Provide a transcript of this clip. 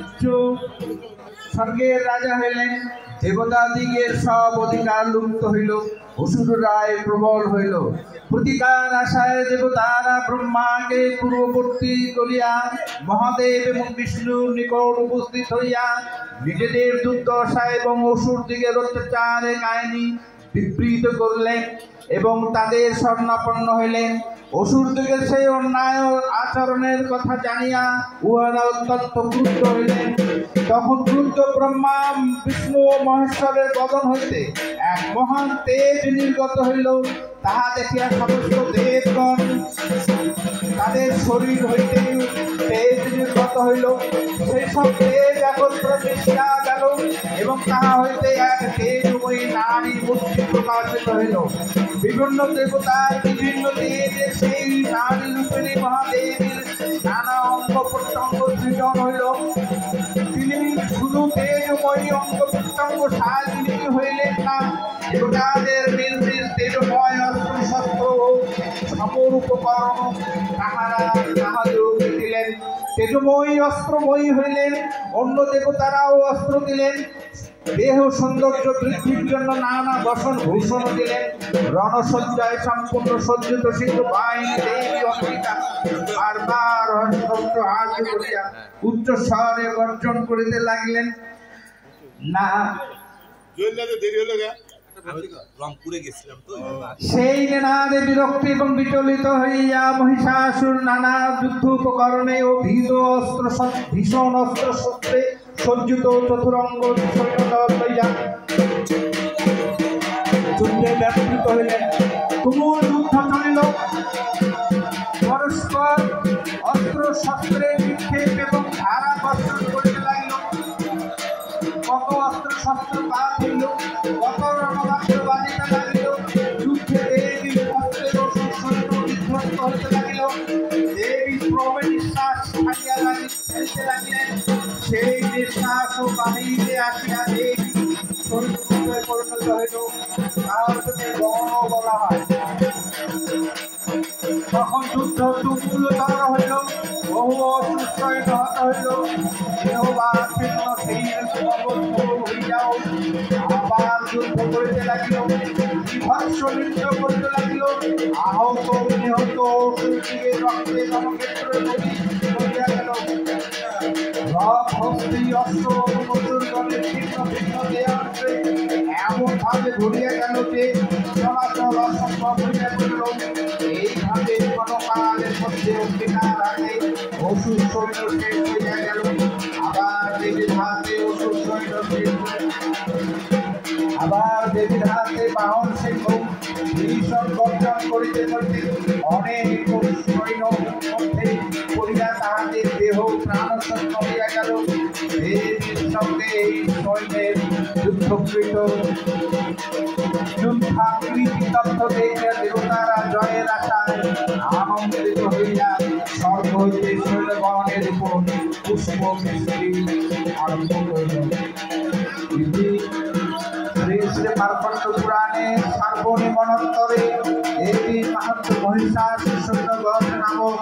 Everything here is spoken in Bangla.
উচ্চ স্বর্গের রাজা হইলেন। দেবতাদিগের সব অধিকার লুপ্ত হইল। অসুর রায় প্রবল হইল। প্রতিকার আশায় দেবতারা ব্রহ্মাকে পূর্ববর্তী করিয়া মহাদেব এবং বিষ্ণুর নিকট উপস্থিত হইয়া নিজেদের দুর্দশা এবং অসুর দিগের অত্যাচারে কাহিনী বিবৃত করলেন এবং তাদের শরণাপন্ন হইলেন। অসুরদিগের সেই অন্যায় আচরণের কথা জানিয়া উহারা অত্যন্ত ক্রুদ্ধ হইলেন। তখন ক্রুদ্ধ ব্রহ্মা বিষ্ণু ও মহেশ্বরের বদন হইতে এক মহান তেজ নির্গত হইল। তাহা দেখিয়া সমস্ত দেবগণ তাদের শরীর হইতে তেজ নির্গত হইল। সেই সব তেজ একত্র মিশিয়া গেল এবং তাহা হইতে এক তেজময়ী নারী মূর্তি প্রকাশিত হইল। বিভিন্ন দেবতার বিভিন্ন তেজের সেই নারী রূপিণী মহাদেবীর নানা অঙ্গ প্রত্যঙ্গ সৃজন হইল। তিনি শুধু তেজময়ী অঙ্গ প্রত্যঙ্গ সাজিনী হইলেন না, দেবতাদের নিজ নিজ তেজময় অস্ত্র শস্ত্র ও সমর উপকরণ তাহাদেরকে দিলেন। তেজময়ী অস্ত্রময়ী হইলেন। অন্য দেবতারাও অস্ত্র দিলেন। দেহ সৌন্দর্য বৃদ্ধির জন্য নানা বসন ভূষণ দিলেন। রণসজ্জায় সম্পূর্ণ সজ্জিত সিংহ বাহিনী দেবী অম্বিকা বারবার হস্ত হাত করিয়া উচ্চ স্বরে গর্জন করিতে লাগিলেন। না সেই নানাদে বিরক্তি এবং বিচলিত হইয়া মহিষাসুর নানা যুদ্ধ উপকরণে ও ভীষণ অস্ত্র শস্ত্রে সজ্জিত চতুরঙ্গ সৈন্যদল লইয়া যুদ্ধে ব্যাপৃত হইলেন। তুমুল যুদ্ধ চলিল। পরস্পর অস্ত্র শস্ত্রে নিক্ষেপ এবং ধারা বর্ষণ করিতে লাগিল। কত অস্ত্র শস্ত্র বাদ হইল, কত রণবাদ্য বাজিতে লাগিল। যুদ্ধে দেবী অস্ত্রের সৈন্য বিধ্বস্ত হইতে লাগিল। দেবী ক্রমে নিঃশ্বাস ছাড়িয়া ফেলিতে লাগিলেন। সেই নিঃশ্বাস ও বাহিরে আসিয়া দেবী শরীরে পরিণত হইল। তাহাকে গণ বলা হয়। তখন যুদ্ধ তুমুলতর হইল। বহু অসুস্থ হইল। দেহবান ছিন্ন সেই হইয়াও আবার যুদ্ধ করিতে লাগিল। বিভৎস নৃত্য করিতে লাগিল। আহত নিহত অসুরদিগের রক্তে রণক্ষেত্রে নদী করিয়া গেল। রথ হস্তি অশ্ব অসুরগণের ছিন্ন ভিন্ন দেহাংশে এমন ভাবে ঘুরিয়া গেল যে চলাচল অসম্ভব হইয়া পড়িল। এইভাবে ক্ষণকালের মধ্যে অম্বিকার হাতে অসুর সৈন্য শেষ হইয়া গেল। আবার দেবীর হাতে অসুর সৈন্য শেষ আবার দেবীর হাতে বাহন সিংহ ভীষণ গর্জন করিতে করিতে অনেক সৈন্য মধ্যে পড়িয়া তাহাদের দেহ প্রাণশূন্য হইয়া গেল। দেবীর সঙ্গে এই সৈন্যের যুদ্ধকৃত যুদ্ধাকৃতি তথ্য দেখিয়া দেবতারা জয়ের আশায় আনন্দিত হইয়া স্বর্গ হইতে সৈন্যগণের উপর পুষ্প বৃষ্টি আরম্ভ করিল। শ্রী মার্কণ্ড পুরাণে সার্বনী মনন্তরে দেবী মাহাত্ম্য মহিষাসুর সৈন্যগণ নামক